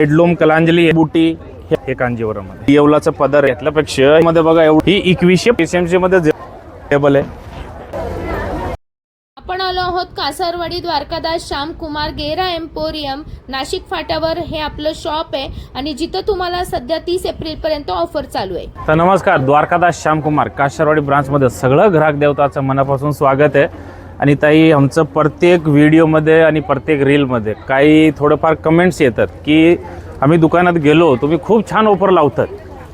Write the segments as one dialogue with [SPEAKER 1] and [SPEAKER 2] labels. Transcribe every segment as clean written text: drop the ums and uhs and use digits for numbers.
[SPEAKER 1] हेडलूम कलांजली बुटी हे कांजीवरम मध्ये येवलाचं पदर घेतल्यापेक्षा मध्ये बघा एवढी 2100 PCMC मध्ये टेबल आहे.
[SPEAKER 2] आपण आलो आहोत कासारवाडी द्वारकादास श्यामकुमार गेरा एम्पोरियम नाशिक फाट्यावर हे आपलं शॉप आहे आणि जिथं तुम्हाला सध्या 30 एप्रिल पर्यंत ऑफर चालू आहे.
[SPEAKER 1] तर नमस्कार, द्वारकादास श्यामकुमार कासारवाडी ब्रांच मध्ये सगळं ग्राहक देवताचं मनापासून स्वागत आहे. आणि ताई, आमचं प्रत्येक व्हिडिओमध्ये आणि प्रत्येक रीलमध्ये काही थोडंफार कमेंट्स येतात की आम्ही दुकानात गेलो, तुम्ही खूप छान ऑफर लावतात,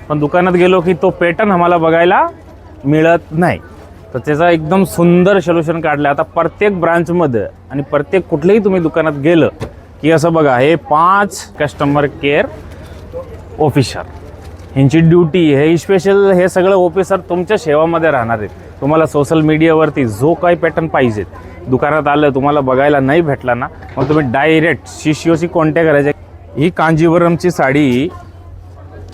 [SPEAKER 1] पण दुकानात गेलो की तो पॅटर्न आम्हाला बघायला मिळत नाही. तर त्याचा एकदम सुंदर सोल्युशन काढलं आता प्रत्येक ब्रांचमध्ये. आणि प्रत्येक कुठल्याही तुम्ही दुकानात गेलं की असं बघा, हे 5 कस्टमर केअर ऑफिसर, ह्यांची ड्युटी, हे स्पेशल हे सगळं ऑफिसर तुमच्या सेवामध्ये राहणार आहेत. तुम्हाला सोशल मीडियावरती जो काही पॅटर्न पाहिजे दुकानात आलं तुम्हाला बघायला नाही भेटला ना, मग तुम्ही डायरेक्ट शिष्योशी कॉन्टॅक्ट करायचे. ही कांजीवरमची साडी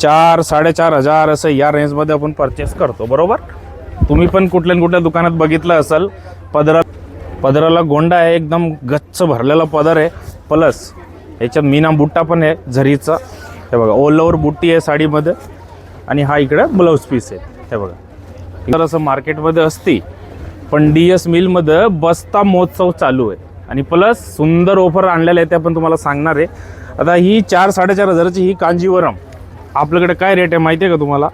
[SPEAKER 1] 4-4.5 हजार असं या रेंजमध्ये आपण परचेस करतो, बरोबर. तुम्ही पण कुठल्या दुकानात बघितलं असेल. पदराला गोंडा आहे, एकदम गच्च भरलेला पदर आहे, प्लस याच्यात मीना बुट्टा पण आहे झरीचा. हे बघा, ऑल ओव्हर बुट्टी आहे साडीमध्ये. आणि हा इकडे ब्लाऊज पीस आहे. हे बघा, तर असं मार्केटमध्ये असते, पण DS मिलमध्ये बस्ता महोत्सव चालू आहे आणि प्लस सुंदर ऑफर आणलेलं आहे, ते पण तुम्हाला सांगणार आहे. आता ही 4-4.5 हजाराची ही कांजीवरम आपल्याकडे काय रेट आहे माहिती आहे का तुम्हाला?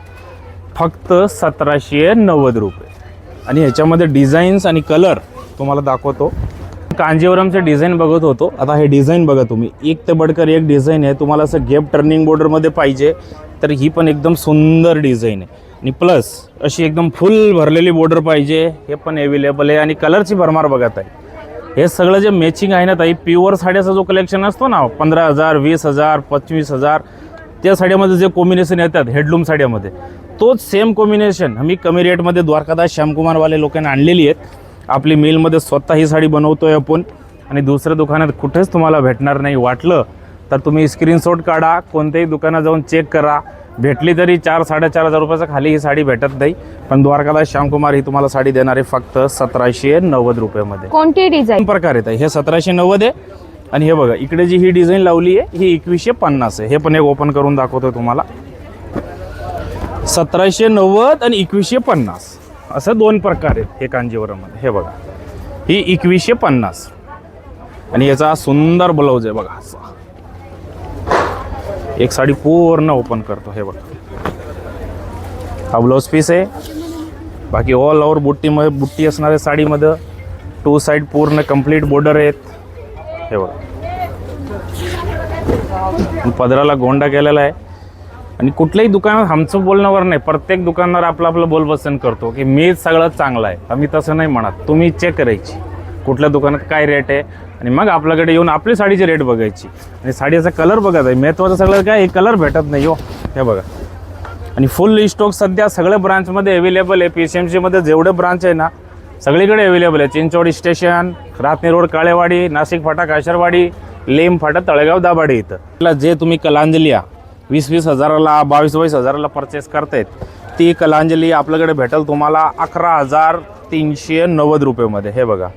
[SPEAKER 1] फक्त 1790 रुपये. आणि ह्याच्यामध्ये डिझाईन्स आणि कलर तुम्हाला दाखवतो. कांजीवरमचे डिझाईन बघत होतो, आता हे डिझाईन बघा तुम्ही, एक ते बडकर एक डिझाईन आहे. तुम्हाला असं गेप टर्निंग बॉर्डरमध्ये पाहिजे तर ही पण एकदम सुंदर डिझाईन आहे. आणि प्लस अशी एकदम फुल भरलेली बॉर्डर पाहिजे, हे पण अवेलेबल आहे. आणि कलरची भरमार बघत आहे. हे सगळं जे मॅचिंग आहे ना ताई, प्युअर साड्याचा जो कलेक्शन असतो ना, 15,000, 20,000, 25,000, त्या साड्यामध्ये जे कॉम्बिनेशन येतात हेडलूम साड्यामध्ये, तोच सेम कॉम्बिनेशन आम्ही कमी रेटमध्ये द्वारकादास श्यामकुमारवाले लोकांना आणलेली आहेत. आपली मिलमध्ये स्वतः ही साडी बनवतोय आपण आणि दुसऱ्या दुकानात कुठेच तुम्हाला भेटणार नाही. वाटलं तर तुम्ही स्क्रीनशॉट काढा, कोणत्याही दुकानात जाऊन चेक करा. भेटली तरी 4-4.5 हजार रुपयाचा खाली ही साडी भेटत नाही, पण द्वारकादास श्यामकुमार ही तुम्हाला साडी देणार आहे फक्त 1790 रुपयामध्ये.
[SPEAKER 2] कोणती डिझाईन
[SPEAKER 1] प्रकार येत आहे, हे 1790 आहे. आणि हे बघा, इकडे जी ही डिझाईन लावली आहे ही 2150 आहे. हे पण एक ओपन करून दाखवतोय तुम्हाला. 1790 आणि 2150 असं 2 प्रकार आहेत हे कांजीवरममध्ये. हे बघा, ही 2150 आणि याचा सुंदर ब्लाऊज आहे बघा असा. एक साडी पूर्ण ओपन करतो. हे बघा, हा ब्लाऊज पीस आहे. बाकी ऑल ओव्हर बुट्टी असणार आहे साडीमध्ये. 2 साईड पूर्ण कंप्लीट बॉर्डर आहेत. हे बघा, पदराला गोंडा केलेला आहे. आणि कुठल्याही दुकानात आमचं बोलण्यावर नाही, प्रत्येक दुकानदार आपलं बोल पसंत करतो की मीच सगळं चांगलं आहे. आम्ही तसं नाही म्हणत. तुम्ही चेक करायची कुठल्या दुकानात काय रेट आहे आणि मग आपल्याकडे येऊन आपली साडीची रेट बघायची. आणि साडीचा कलर बघत आहे, महत्त्वाचं सगळं काय, हे कलर भेटत नाही हो. हे बघा, आणि फुल स्टॉक सध्या सगळ्या ब्रांचमध्ये अवेलेबल आहे. PCMCमध्ये जेवढे ब्रांच आहे ना सगळीकडे अवेलेबल आहे. चिंचवडी स्टेशन, रातनी रोड काळेवाडी, नाशिक फाटा कासारवाडी, लेम फाटा तळेगाव दाभाडे. इथं जे तुम्ही कलांजली 20-20 हजाराला 22-22 हजाराला परचेस करतायत ती कलांजली आपल्याकडे भेटेल तुम्हाला 11,390 रुपयामध्ये. हे बघा,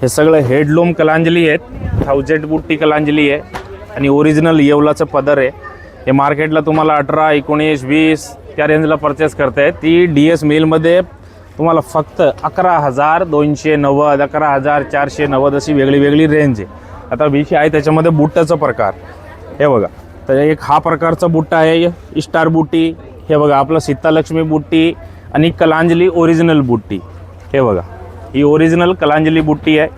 [SPEAKER 1] हे सगळं हेडलूम कलांजली आहेत. 1000 बुट्टी कलांजली आहे आणि ओरिजिनल येवलाचं पदर आहे. हे मार्केटला तुम्हाला 18, 19, 20 त्या रेंजला परचेस करतायत. ती DS मिलमध्ये तुम्हाला फक्त 11,290, 11,490 अशी वेगळी रेंज आहे. आता विषय आहे त्याच्यामध्ये बुट्टाचा प्रकार. हे बघा, तर एक हा प्रकारचा बुट्टा आहे स्टार बुट्टी. हे बघा, आपलं सीतालक्ष्मी बुट्टी आणि कलांजली ओरिजिनल बुट्टी. हे बघा, ही ओरिजिनल कलांजली बुट्टी आहे.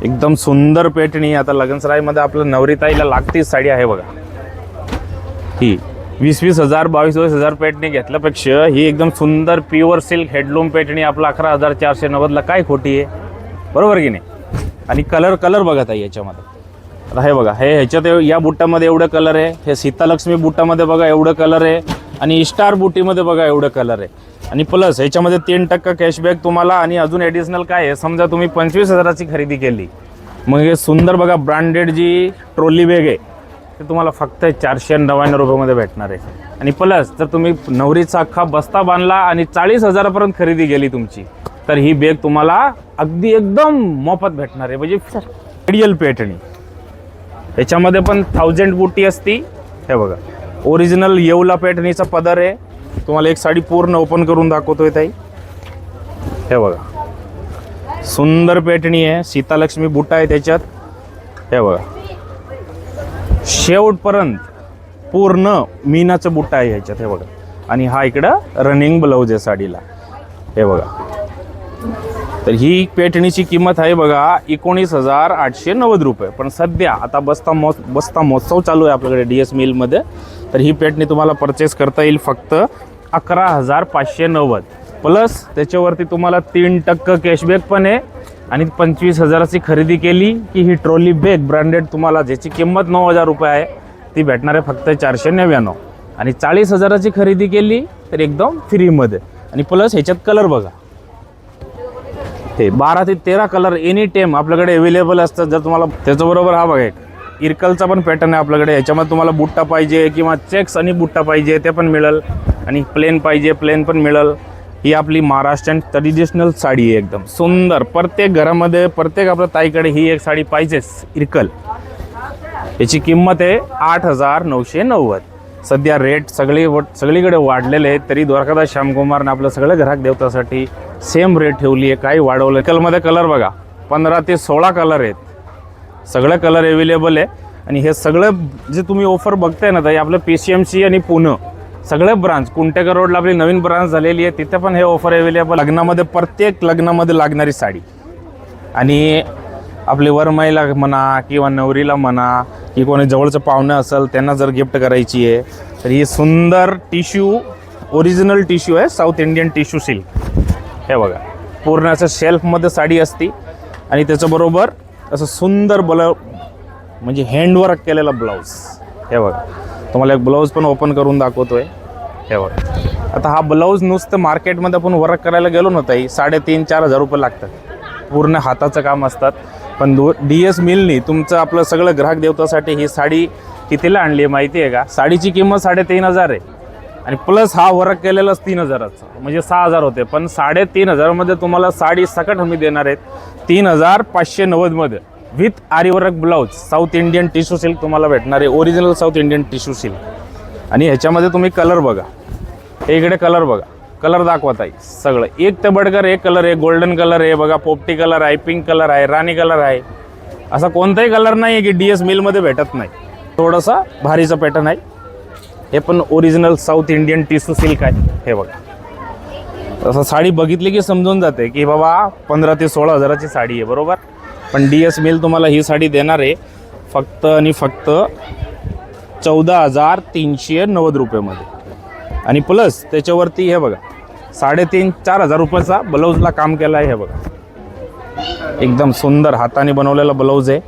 [SPEAKER 1] एकदम सुंदर पेटणी. आता लग्नसराईमध्ये आपलं नवरीताईला लागती साडी आहे बघा. ही 20-20 हजार 22-22 हजार पेटणी घेतल्यापेक्षा ही एकदम सुंदर प्युअर सिल्क हेडलूम पेटणी आपलं 11,490ला काय खोटी आहे, बरोबर की नाही. आणि कलर बघत आहे याच्यामध्ये. आता हे बघा, हे ह्याच्यात या बुट्टामध्ये एवढं कलर आहे. हे सीतालक्ष्मी बुट्टामध्ये बघा एवढं कलर आहे. आणि स्टार बुट्टीमध्ये बघा एवढं कलर आहे. आणि प्लस ह्याच्यामध्ये 3% कॅशबॅक तुम्हाला. आणि अजून ॲडिशनल काय आहे, समजा तुम्ही 25 हजाराची खरेदी केली, मग हे सुंदर बघा ब्रँडेड जी ट्रॉली बॅग आहे ते तुम्हाला फक्त 499 रुपयामध्ये भेटणार आहे. आणि प्लस जर तुम्ही नवरीचा अख्खा बस्ता बांधला आणि 40 हजारापर्यंत खरेदी केली तुमची, तर ही बॅग तुम्हाला अगदी एकदम मोफत भेटणार आहे. म्हणजे आयडियल पेटणी. याच्यामध्ये पण 1000 बुट्टी असती. हे बघा ओरिजिनल येवला पॅटर्नीचा पदर आहे. तुम्हाला एक साडी पूर्ण ओपन करून दाखवतोय ताई. हे बघा सुंदर पॅटर्नी आहे. सीतालक्ष्मी बुट्टा आहे त्याच्यात. हे बघा शेवटपर्यंत पूर्ण मीनाचं बुट्टा आहे ह्याच्यात. हे बघा आणि हा इकडं रनिंग ब्लाऊज आहे साडीला. हे बघा तर ही पेटणीची किंमत आहे बघा 19,890 रुपये. पण सध्या आता बस्ता महोत्सव चालू आहे आपल्याकडे DS मिलमध्ये. तर ही पेटणी तुम्हाला परचेस करता येईल फक्त 11,590 प्लस त्याच्यावरती तुम्हाला 3% कॅशबॅक पण आहे. आणि 25,000ची खरेदी केली की ही ट्रॉली बॅग ब्रँडेड तुम्हाला ज्याची किंमत 9,000 रुपये आहे ती भेटणार आहे फक्त 499. आणि 40,000ची खरेदी केली तर एकदम फ्रीमध्ये. आणि प्लस ह्याच्यात कलर बघा हे 12 ते 13 कलर एनी टाइम आपल्याकडे अवेलेबल असतात. जर तुम्हाला त्याच्याबरोबर हा बघा एक इरकलचा पण पॅटर्न आहे आपल्याकडे. याच्यामध्ये तुम्हाला बुट्टा पाहिजे किंवा चेक्स आणि बुट्टा पाहिजे ते पण मिळेल. आणि प्लेन पाहिजे प्लेन पण मिळेल. ही आपली महाराष्ट्रीयन ट्रेडिशनल साडी आहे एकदम सुंदर. प्रत्येक घरामध्ये प्रत्येक आपल्या ताईकडे ही एक साडी पाहिजेच इरकल. याची किंमत आहे 8,990. सध्या रेट सगळीकडे वाढलेले आहेत. तरी द्वारकादास श्यामकुमारने आपलं सगळं ग्राहक देवतासाठी सेम रेट ठेवली आहे. काही वाढवलं. इरकलमध्ये कलर बघा 15 ते 16 कलर आहेत. सगळं कलर अवेलेबल आहे. आणि हे सगळं जे तुम्ही ऑफर बघताय ना ताई आपलं PCMC आणि पुणे सगळे ब्रांच कुंटेकर रोडला आपली नवीन ब्रांच झालेली आहे. तिथे पण हे ऑफर अवेलेबल. लग्नामध्ये प्रत्येक लग्नामध्ये लागणारी साडी आणि आपली वरमाईला म्हणा किंवा नवरीला म्हणा की कोणी जवळचं पाहुणं असेल त्यांना जर गिफ्ट करायची आहे तर ही सुंदर टिश्यू ओरिजिनल टिश्यू आहे. South Indian tissue silk. हे बघा पूर्ण असं शेल्फमध्ये साडी असती आणि त्याच्याबरोबर असं सुंदर म्हणजे हँडवर्क केलेला ब्लाऊज. हे बघा तुम्हाला एक ब्लाऊज पण ओपन करून दाखवतोय. हे बघा आता हा ब्लाऊज नुसतं मार्केटमध्ये आपण वर्क करायला गेलो ना ताई 3,500-4,000 रुपये लागतात. पूर्ण हाताचं काम असतात. पण DS मिलनी तुमचं आपलं सगळं ग्राहक देवतासाठी ही साडी कितीला आणली आहे माहिती आहे का? साडीची किंमत 3,500 आहे आणि प्लस हा वर्क केलेलाच 3,000चा म्हणजे 6,000 होते. पण 3,500मध्ये तुम्हाला साडी सकट हमी देणार आहेत 3,590मध्ये with aari work blouse. South Indian tissue silk तुम्हाला भेटणार आहे. Original South Indian tissue silk. आणि ह्याच्यामध्ये तुम्ही कलर बघा. हे इकडे कलर बघा. कलर दाखवत आहे सगळं एक ते बडकर एक कलर आहे. गोल्डन कलर आहे बघा. पोपटी कलर आहे. पिंक कलर आहे. राणी कलर आहे. असा कोणताही कलर नाही आहे की DS मिलमध्ये भेटत नाही. थोडासा भारीचा पॅटर्न आहे. हे पण original South Indian tissue silk आहे. हे बघा असं साडी बघितली की समजून जाते की बाबा 15 ते 16,000ची साडी आहे बरोबर. पण DS मिल तुम्हाला ही साडी देणार आहे फक्त आणि फक्त 14,390 रुपयेमध्ये. आणि प्लस त्याच्यावरती हे बघा 3,500-4,000 रुपयाचा ब्लाऊजला काम केलं आहे. हे बघा एकदम सुंदर हाताने बनवलेला ब्लाऊज आहे.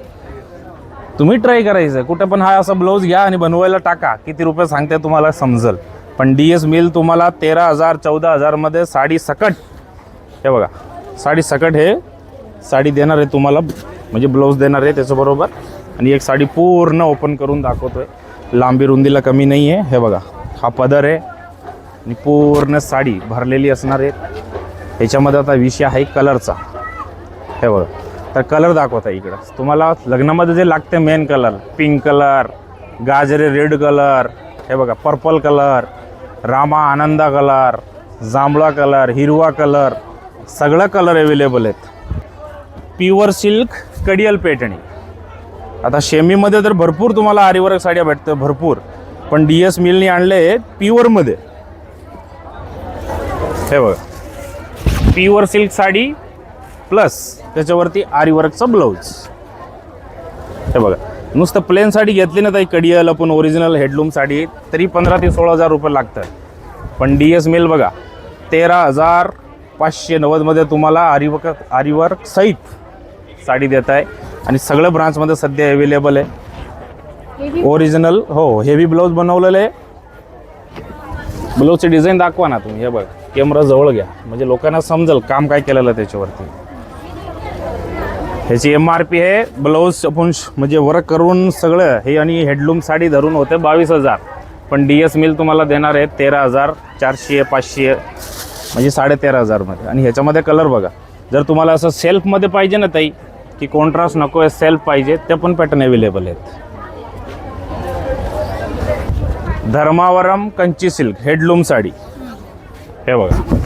[SPEAKER 1] तुम्ही ट्राय करायचं कुठं पण हा असा ब्लाऊज घ्या आणि बनवायला टाका. किती रुपये सांगते तुम्हाला समजेल. पण DS मिल तुम्हाला 13,000-14,000मध्ये साडी सकट. हे बघा साडी सकट हे साडी देणार आहे तुम्हाला म्हणजे ब्लाऊज देणार आहे त्याच्याबरोबर. आणि एक साडी पूर्ण ओपन करून दाखवतोय. लांबी रुंदीला कमी नाही आहे. हे बघा हा पदर आहे आणि पूर्ण साडी भरलेली असणार आहे. ह्याच्यामध्ये आता विषय आहे कलरचा. हे बघा तर कलर दाखवता इकडं तुम्हाला लग्नामध्ये जे लागते मेन कलर पिंक कलर गाजरे रेड कलर. हे बघा पर्पल कलर रामा आनंदा कलर जांभळा कलर हिरवा कलर सगळं कलर अवेलेबल आहेत. प्युअर सिल्क कडियल पॅटर्नी. आता शेमीमध्ये तर भरपूर तुम्हाला आरीवर्क साड्या भेटतं भरपूर. पण DS मिलनी आणले प्युअरमध्ये. हे बघा प्युअर सिल्क साडी प्लस त्याच्यावरती आरीवर्कचं ब्लाऊज. हे बघा नुसतं प्लेन साडी घेतली ना ताई कडियल आपण ओरिजिनल हेडलूम साडी तरी 15,000 ते 16,000 रुपये लागतात. पण DS मिल बघा 13,590मध्ये तुम्हाला आरीवर्क सहित साडी देत आहे. आणि सगळं ब्रांचमध्ये सध्या अवेलेबल आहे. ओरिजिनल हो हेवी ब्लाऊज बनवलेलं आहे. ब्लाऊजची डिझाईन दाखवा ना तुम्ही. हे बघा कॅमेरा जवळ घ्या म्हणजे लोकांना समजेल काम काय केलेलं त्याच्यावरती. ह्याची MRP आहे ब्लाऊज आपण म्हणजे वर्क करून सगळं हे आणि हेडलूम साडी धरून होते 22,000. पण DS मिल तुम्हाला देणार आहे 13,400-500 म्हणजे 13,500मध्ये. आणि ह्याच्यामध्ये कलर बघा. जर तुम्हाला असं सेल्फमध्ये पाहिजे ना ताई की कॉन्ट्रास्ट नको आहे सेल्फ पाहिजे ते पण पॅटर्न अवेलेबल आहेत. धर्मावरम कंची सिल्क हेडलूम साडी, हे बघा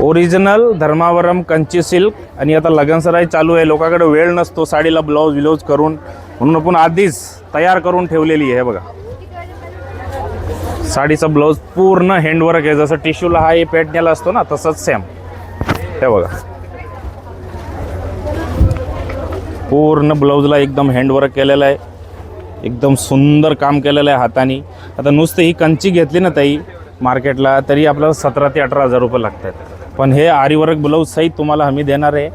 [SPEAKER 1] ओरिजिनल धर्मावरम कंची सिल्क. आणि आता लगनसराई चालू आहे, लोकांकडे वेळ नसतो साडीला ब्लाऊज करून, म्हणून आपण आधीच तयार करून ठेवलेली आहे. हे बघा साडीचा ब्लाऊज पूर्ण हँडवर्क आहे, जसं टिश्यूला हा हे पेटण्याला असतो ना तसंच सेम. हे बघा पूर्ण ब्लाऊजला एकदम हँडवर्क केलेलं आहे, एकदम सुंदर काम केलेलं आहे हाताने. आता नुसतं ही कंची घेतली ना ताई मार्केटला तरी आपल्याला 17 ते 18 हजार रुपये लागतात, पण हे आरीवर्क ब्लाऊज सहित तुम्हाला आम्ही देणार आहे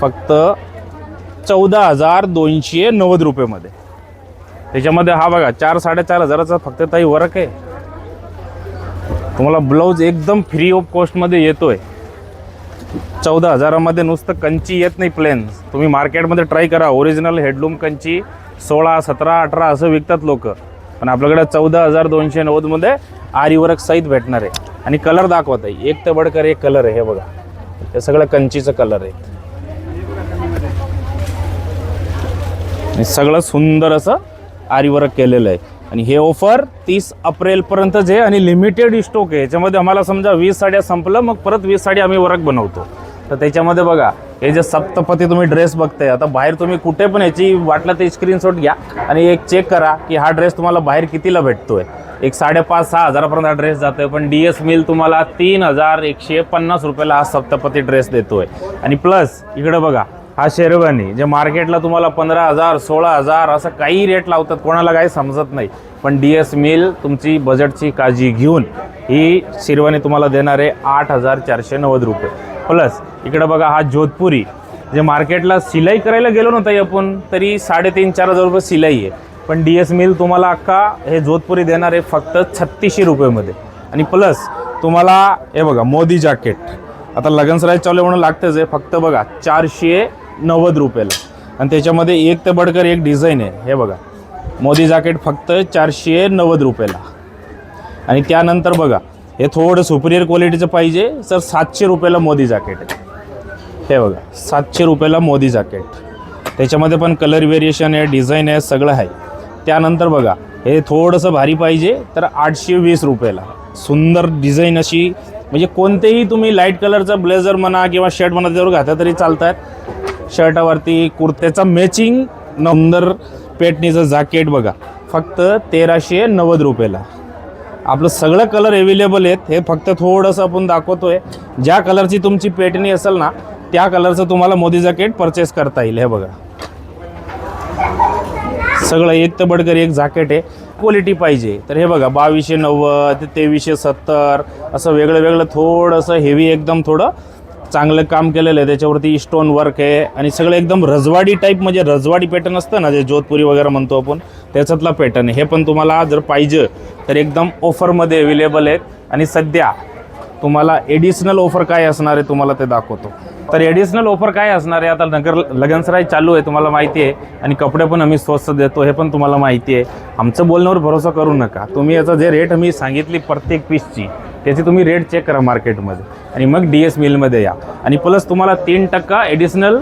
[SPEAKER 1] फक्त 14,290 रुपयेमध्ये. त्याच्यामध्ये हा बघा 4-4.5 हजाराचा फक्त ताई वर्क आहे. तुम्हाला ब्लाऊज एकदम फ्री ऑफ कॉस्टमध्ये येतोय. 14 हजारामध्ये नुसतं कंची येत नाही प्लेन. तुम्ही मार्केटमध्ये ट्राय करा, ओरिजिनल हेडलूम कंची 16, 17, 18 असं विकतात लोक, पण आपल्याकडे 14,290मध्ये आरीवर्क सहित भेटणार आहे. आणि कलर दाखवत आहे, एक तर बडकर एक कलर आहे. हे बघा हे सगळं कंचीचं कलर आहे, आणि सगळं सुंदर असं आरीवर्क केलेलं आहे. आणि हे ऑफर 30 एप्रिलपर्यंतच आहे आणि लिमिटेड स्टॉक आहे. याच्यामध्ये आम्हाला समजा 20 साड्या संपलं, मग परत 20 साडी आम्ही वर्क बनवतो. तर त्याच्यामध्ये बघा हे जे सप्तपदी तुम्ही ड्रेस बघताय, आता बाहेर तुम्ही कुठे पण याची वाटलं ते स्क्रीनशॉट घ्या आणि एक चेक करा की हा ड्रेस तुम्हाला बाहेर कितीला भेटतोय. एक 5.5-6 हजारापर्यंत हा ड्रेस जातोय, पण DS मिल तुम्हाला 3,150 रुपयाला हा सप्तपदी ड्रेस देतोय. आणि प्लस इकडे बघा हा शेरवानी, जे मार्केटला तुम्हाला 15,000 16,000 असं काही रेट लावतात, कोणाला काही समजत नाही, पण DS मिल तुमची बजेटची काळजी घेऊन ही शेरवानी तुम्हाला देणार आहे 8,490 रुपये. प्लस इकडे बघा हा जोधपुरी, जे मार्केटला सिलाई करायला गेलो ना ताई आपण तरी 3,500-4 हजार रुपये सिलाई आहे, पण DS मिल तुम्हाला अख्खा हे जोधपुरी देणार आहे फक्त 3600 रुपयेमध्ये. आणि प्लस तुम्हाला हे बघा मोदी जॅकेट, आता लगनसराई चालू आहे म्हणून लागतेच आहे, फक्त बघा 490 रुपयाला. आणि त्याच्यामध्ये एक ते बडकर एक डिझाईन आहे. हे बघा मोदी जॅकेट फक्त 490 रुपयाला. आणि त्यानंतर बघा हे थोडं सुपिरियर क्वालिटीचं पाहिजे सर 700 रुपयाला मोदी जॅकेट आहे. हे बघा 700 रुपयाला मोदी जॅकेट, त्याच्यामध्ये पण कलर व्हेरिएशन आहे, डिझाईन आहे, सगळं आहे. त्यानंतर बघा हे थोडंसं भारी पाहिजे तर 820 रुपयाला सुंदर डिझाईन अशी, म्हणजे कोणतेही तुम्ही लाईट कलरचा ब्लेझर म्हणा किंवा शर्ट म्हणा त्यावर घातला तरी चालतात. शर्टावरती कुर्त्याचा मॅचिंग सुंदर पेटणीचं जॅकेट बघा फक्त 1,390 रुपयाला. आपलं सगळं कलर अवेलेबल आहेत. हे फक्त थोडंसं आपण दाखवतोय, ज्या कलरची तुमची पेटणी असेल ना त्या कलरचं तुम्हाला मोदी जॅकेट परचेस करता येईल. हे बघा सगळं एक तर बडकर एक जॅकेट आहे. क्वालिटी पाहिजे तर हे बघा 2290 ते 2370 असं वेगळं वेगळं थोडंसं हेवी एकदम थोडं चांगलं काम केलेलं आहे. त्याच्यावरती स्टोन वर्क आहे आणि सगळं एकदम रजवाडी टाईप, म्हणजे रजवाडी पॅटर्न असतं ना जे जोधपुरी वगैरे म्हणतो आपण, त्याच्यातला पॅटर्न आहे. हे पण तुम्हाला जर पाहिजे तर एकदम ऑफरमध्ये अवेलेबल आहेत. आणि सध्या तुम्हाला एडिशनल ऑफर काय असणार आहे तुम्हाला ते दाखवतो. तर एडिशनल ऑफर काय असणार आहे, आता लगनसराई चालू आहे तुम्हाला माहिती आहे, आणि कपडे पण आम्ही स्वस्त देतो हे पण तुम्हाला माहिती आहे. आमचं बोलण्यावर भरोसा करू नका. तुम्ही याचा जे रेट आम्ही सांगितली प्रत्येक पीसची त्याची तुम्ही रेट चेक करा मार्केटमध्ये आणि मग DS मिलमध्ये या. आणि प्लस तुम्हाला 3% ॲडिशनल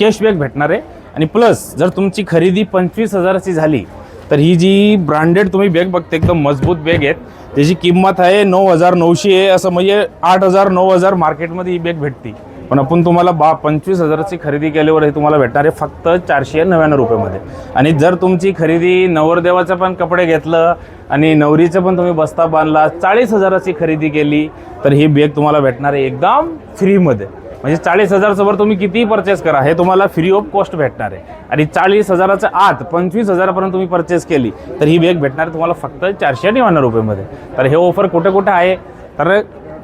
[SPEAKER 1] कॅशबॅक भेटणार आहे. आणि प्लस जर तुमची खरेदी 25,000ची झाली तर ही जी ब्रँडेड तुम्ही बॅग बघते एकदम मजबूत बॅग आहेत, त्याची किंमत आहे 9,900 आहे, असं म्हणजे 8,000-9,000 मार्केटमध्ये ही बॅग भेटते. पण आपण तुम्हाला 25,000ची खरेदी केल्यावर हे तुम्हाला भेटणार आहे फक्त 499 रुपयामध्ये. आणि जर तुमची खरेदी नवरदेवाचं पण कपडे घेतलं आणि नवरीचं पण तुम्ही बस्ता बांधला 40,000ची खरेदी केली तर ही बॅग तुम्हाला भेटणार आहे एकदम फ्रीमध्ये. म्हणजे 40,000चं वर तुम्ही कितीही परचेस करा हे तुम्हाला फ्री ऑफ कॉस्ट भेटणार आहे. आणि 40,000च्या आत 25,000पर्यंत तुम्ही परचेस केली तर ही बॅग भेटणार आहे तुम्हाला फक्त 499 रुपयामध्ये. तर हे ऑफर कुठे कुठे आहे तर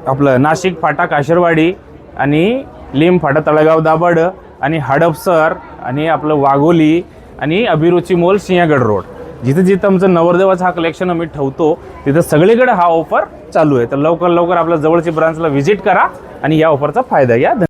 [SPEAKER 1] आपलं नाशिक फाटा काशीरवाडी आणि लिम फाटा तळेगाव दाभाड आणि हडपसर आणि आपलं वाघोली आणि अभिरुची मॉल सिंहगड रोड, जिथे जिथं आमचं नवरदेवाचा हा कलेक्शन आम्ही ठेवतो तिथं सगळीकडे हा ऑफर चालू आहे. तर लवकर लवकर आपल्या जवळची ब्रांचला व्हिजिट करा आणि या ऑफरचा फायदा घ्या.